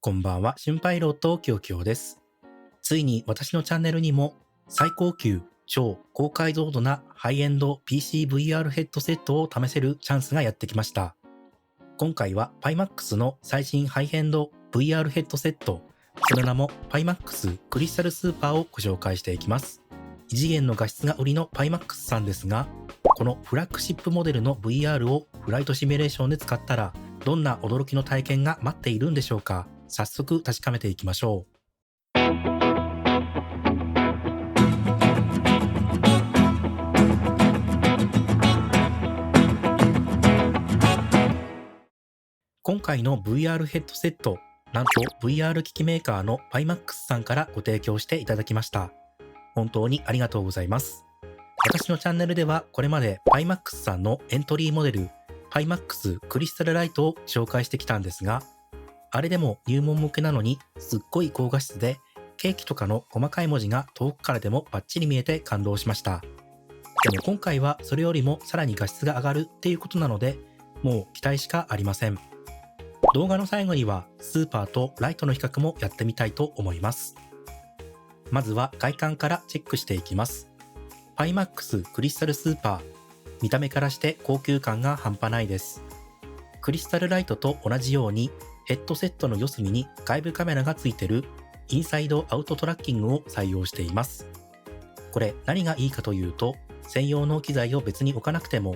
こんばんは、春パイロットきよきよです。ついに私のチャンネルにも最高級超高解像度なハイエンド PCVR ヘッドセットを試せるチャンスがやってきました。今回は Pimax の最新ハイエンド VR ヘッドセット、その名も Pimax クリスタルスーパーをご紹介していきます。異次元の画質が売りの Pimax さんですが、このフラッグシップモデルの VR をフライトシミュレーションで使ったらどんな驚きの体験が待っているんでしょうか。早速確かめていきましょう。今回の VR ヘッドセット、なんと VR 機器メーカーの Pimax さんからご提供していただきました。本当にありがとうございます。私のチャンネルではこれまで Pimax さんのエントリーモデル Pimax クリスタルライトを紹介してきたんですが、あれでも入門向けなのにすっごい高画質でケーキとかの細かい文字が遠くからでもバッチリ見えて感動しました。でも今回はそれよりもさらに画質が上がるっていうことなので、もう期待しかありません。動画の最後にはスーパーとライトの比較もやってみたいと思います。まずは外観からチェックしていきます。Pimax クリスタルスーパー、見た目からして高級感が半端ないです。クリスタルライトと同じようにヘッドセットの四隅に外部カメラがついているインサイドアウトトラッキングを採用しています。これ何がいいかというと、専用の機材を別に置かなくても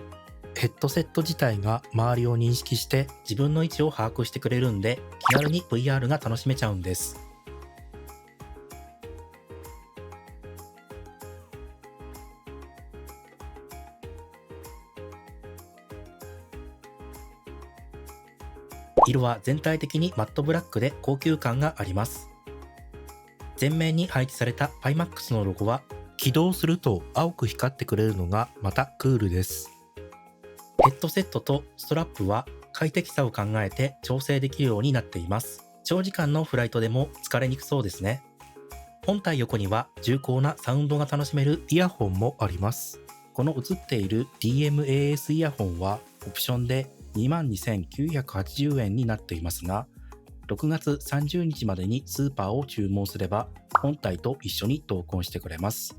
ヘッドセット自体が周りを認識して自分の位置を把握してくれるんで、気軽に VR が楽しめちゃうんです。色は全体的にマットブラックで高級感があります。前面に配置された Pimax のロゴは起動すると青く光ってくれるのがまたクールです。ヘッドセットとストラップは快適さを考えて調整できるようになっています。長時間のフライトでも疲れにくそうですね。本体横には重厚なサウンドが楽しめるイヤホンもあります。この映っている DMAS イヤホンはオプションで22,980円になっていますが、6月30日までにスーパーを注文すれば本体と一緒に同梱してくれます。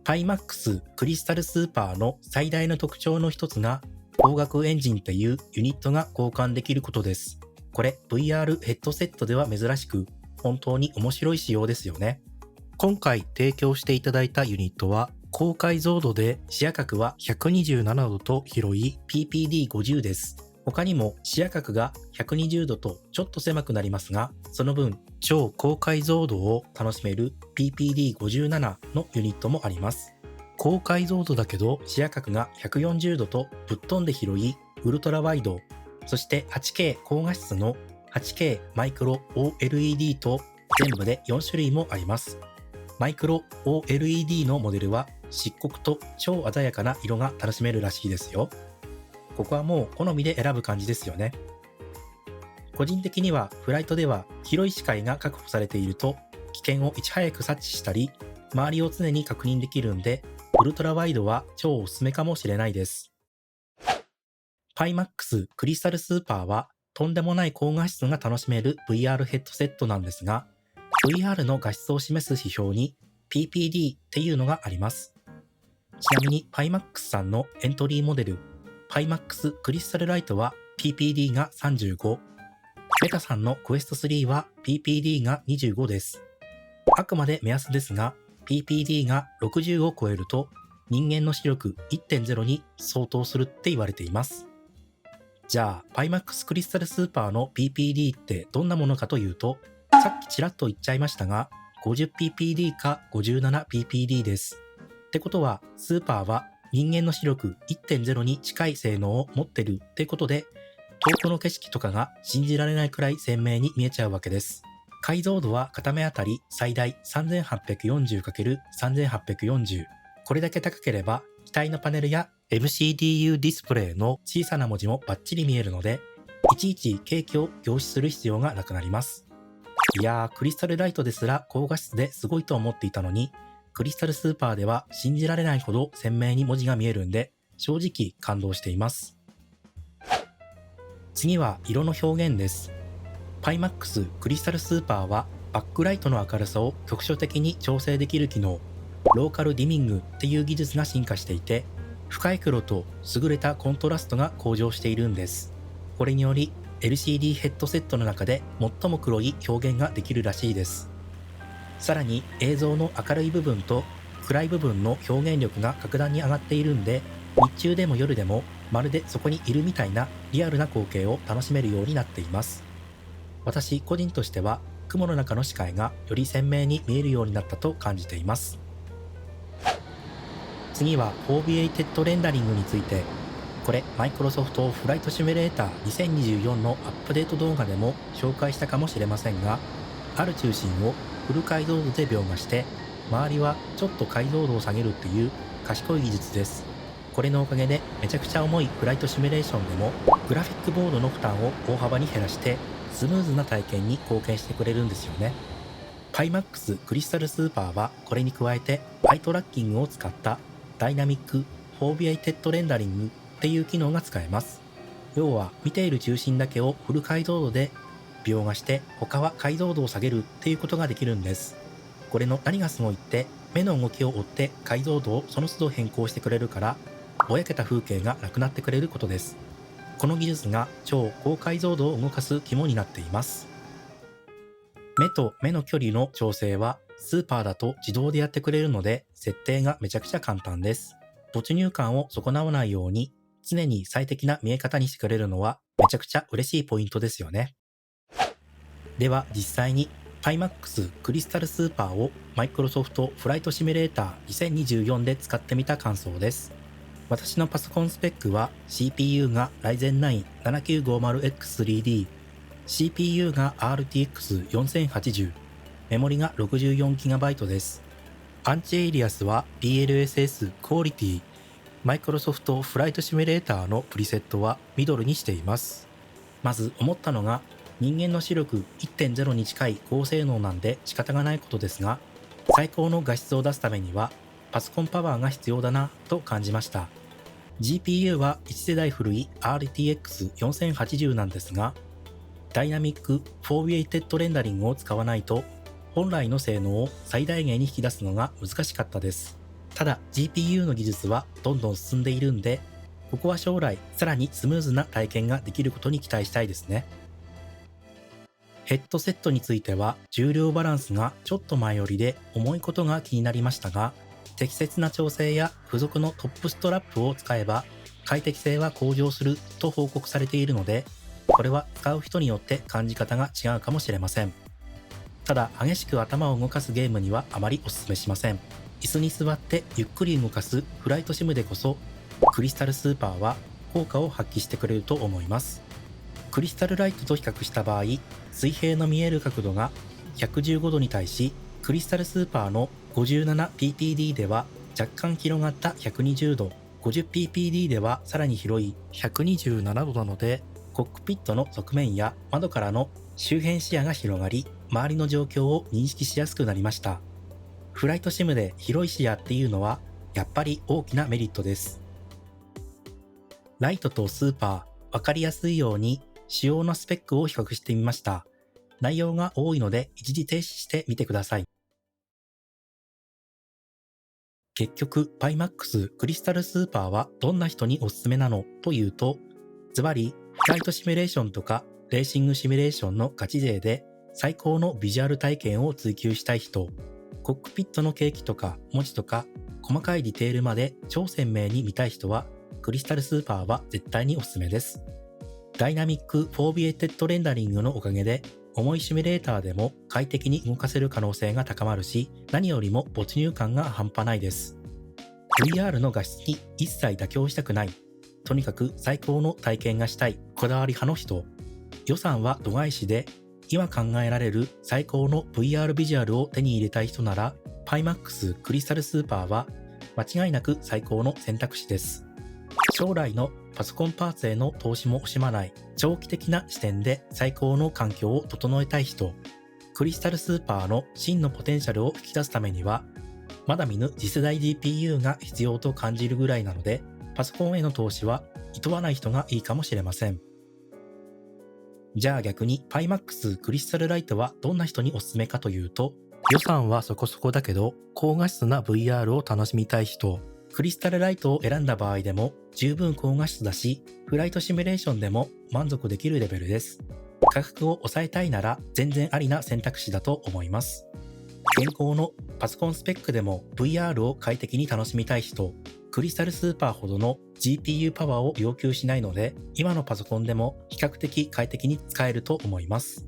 Pimax クリスタルスーパーの最大の特徴の一つが光学エンジンっていうユニットが交換できることです。これ VR ヘッドセットでは珍しく本当に面白い仕様ですよね。今回提供していただいたユニットは高解像度で視野角は127度と広い PPD50 です。他にも視野角が120度とちょっと狭くなりますが、その分超高解像度を楽しめる PPD57 のユニットもあります。高解像度だけど視野角が140度とぶっ飛んで広いウルトラワイド、そして 8K 高画質の 8K マイクロ OLED と全部で4種類もあります。マイクロ OLED のモデルは漆黒と超鮮やかな色が楽しめるらしいですよ。ここはもう好みで選ぶ感じですよね。個人的にはフライトでは広い視界が確保されていると危険をいち早く察知したり、周りを常に確認できるんで、ウルトラワイドは超おすすめかもしれないです。Pimax クリスタルスーパーはとんでもない高画質が楽しめる VR ヘッドセットなんですが、VR の画質を示す指標に PPD っていうのがあります。ちなみに Pimax さんのエントリーモデル Pimax クリスタルライトは PPD が35、メタさんのクエスト3は PPD が25です。あくまで目安ですが PPD が60を超えると人間の視力 1.0 に相当するって言われています。じゃあ Pimax クリスタルスーパーの PPD ってどんなものかというと、さっきちらっと言っちゃいましたが 50ppd か 57ppd です。ってことはスーパーは人間の視力 1.0 に近い性能を持ってるってことで、遠くの景色とかが信じられないくらい鮮明に見えちゃうわけです。解像度は片目あたり最大 3840×3840。これだけ高ければ機体のパネルや MCDU ディスプレイの小さな文字もバッチリ見えるので、いちいちケーキを凝視する必要がなくなります。いやー、クリスタルライトですら高画質ですごいと思っていたのに、クリスタルスーパーでは信じられないほど鮮明に文字が見えるんで、正直感動しています。次は色の表現です。PyMax クリスタルスーパーはバックライトの明るさを局所的に調整できる機能、ローカルディミングっていう技術が進化していて、深い黒と優れたコントラストが向上しているんです。これにより LCD ヘッドセットの中で最も黒い表現ができるらしいです。さらに映像の明るい部分と暗い部分の表現力が格段に上がっているんで、日中でも夜でもまるでそこにいるみたいなリアルな光景を楽しめるようになっています。私個人としては雲の中の視界がより鮮明に見えるようになったと感じています。次はフォービエイテッドレンダリングについて。これマイクロソフトフライトシミュレーター2024のアップデート動画でも紹介したかもしれませんが、ある中心をフル解像度で描画して周りはちょっと解像度を下げるっていう賢い技術です。これのおかげでめちゃくちゃ重いフライトシミュレーションでもグラフィックボードの負担を大幅に減らしてスムーズな体験に貢献してくれるんですよね。PyMax クリスタルスーパーはこれに加えて Eye トラッキングを使ったダイナミックフォービエイテッドレンダリングっていう機能が使えます。要は見ている中心だけをフル解像度で描画して他は解像度を下げるっていうことができるんです。これの何がすごいって目の動きを追って解像度をその都度変更してくれるからぼやけた風景がなくなってくれることです。この技術が超高解像度を動かす肝になっています。目と目の距離の調整はスーパーだと自動でやってくれるので設定がめちゃくちゃ簡単です。没入感を損なわないように常に最適な見え方にしてくれるのはめちゃくちゃ嬉しいポイントですよね。では実際に PyMax クリスタルスーパーを Microsoft フライトシミュレーター2024で使ってみた感想です。私のパソコンスペックは CPU が Ryzen 9 7950X3D、CPU が RTX 4080、メモリが 64GB です。アンチエイリアスは DLSS クオリティ、マイクロソフトフライトシミュレーターのプリセットはミドルにしています。まず思ったのが人間の視力 1.0 に近い高性能なんで仕方がないことですが、最高の画質を出すためにはパソコンパワーが必要だなと感じました。GPU は1世代古い RTX 4080なんですが、ダイナミックフォービエイテッドレンダリングを使わないと本来の性能を最大限に引き出すのが難しかったです。ただ GPU の技術はどんどん進んでいるんで、ここは将来さらにスムーズな体験ができることに期待したいですね。ヘッドセットについては重量バランスがちょっと前よりで重いことが気になりましたが、適切な調整や付属のトップストラップを使えば快適性は向上すると報告されているので、これは使う人によって感じ方が違うかもしれません。ただ激しく頭を動かすゲームにはあまりお勧めしません。椅子に座ってゆっくり動かすフライトシムでこそクリスタルスーパーは効果を発揮してくれると思います。クリスタルライトと比較した場合、水平の見える角度が115度に対し、クリスタルスーパーの 57ppd では若干広がった120度、50ppd ではさらに広い127度なので、コックピットの側面や窓からの周辺視野が広がり、周りの状況を認識しやすくなりました。フライトシムで広い視野っていうのはやっぱり大きなメリットです。ライトとスーパー、わかりやすいように主要なスペックを比較してみました。内容が多いので一時停止してみてください。結局 PyMax クリスタルスーパーはどんな人におすすめなのというと、ズバリフライトシミュレーションとかレーシングシミュレーションのガチ勢で最高のビジュアル体験を追求したい人、コックピットの景気とか文字とか細かいディテールまで超鮮明に見たい人はクリスタルスーパーは絶対におすすめです。ダイナミックフォービエイテッドレンダリングのおかげで重いシミュレーターでも快適に動かせる可能性が高まるし、何よりも没入感が半端ないです。VR の画質に一切妥協したくない、とにかく最高の体験がしたいこだわり派の人、予算は度外視で今考えられる最高の VR ビジュアルを手に入れたい人なら PyMax クリスタルスーパーは間違いなく最高の選択肢です。将来のパソコンパーツへの投資も惜しまない長期的な視点で最高の環境を整えたい人、クリスタルスーパーの真のポテンシャルを引き出すためにはまだ見ぬ次世代 GPU が必要と感じるぐらいなので、パソコンへの投資は厭わない人がいいかもしれません。じゃあ逆に Pimax クリスタルライトはどんな人におすすめかというと、予算はそこそこだけど高画質な VR を楽しみたい人、クリスタルライトを選んだ場合でも十分高画質だし、フライトシミュレーションでも満足できるレベルです。価格を抑えたいなら全然ありな選択肢だと思います。現行のパソコンスペックでも VR を快適に楽しみたい人、クリスタルスーパーほどの GPU パワーを要求しないので、今のパソコンでも比較的快適に使えると思います。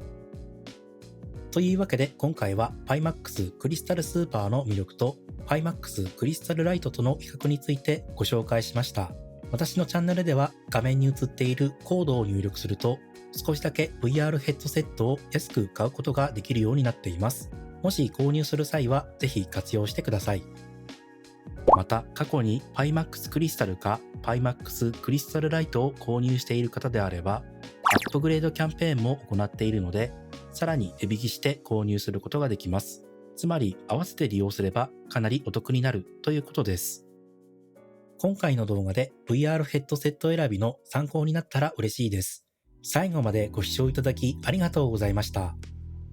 というわけで今回は Pimax クリスタルスーパーの魅力と Pimax クリスタルライトとの比較についてご紹介しました。私のチャンネルでは画面に映っているコードを入力すると少しだけ VR ヘッドセットを安く買うことができるようになっています。もし購入する際はぜひ活用してください。また過去に Pimax クリスタルか Pimax クリスタルライトを購入している方であればアップグレードキャンペーンも行っているので、さらに値引きして購入することができます。つまり合わせて利用すればかなりお得になるということです。今回の動画で VR ヘッドセット選びの参考になったら嬉しいです。最後までご視聴いただきありがとうございました。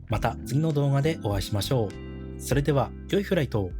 また次の動画でお会いしましょう。それでは良いフライトを。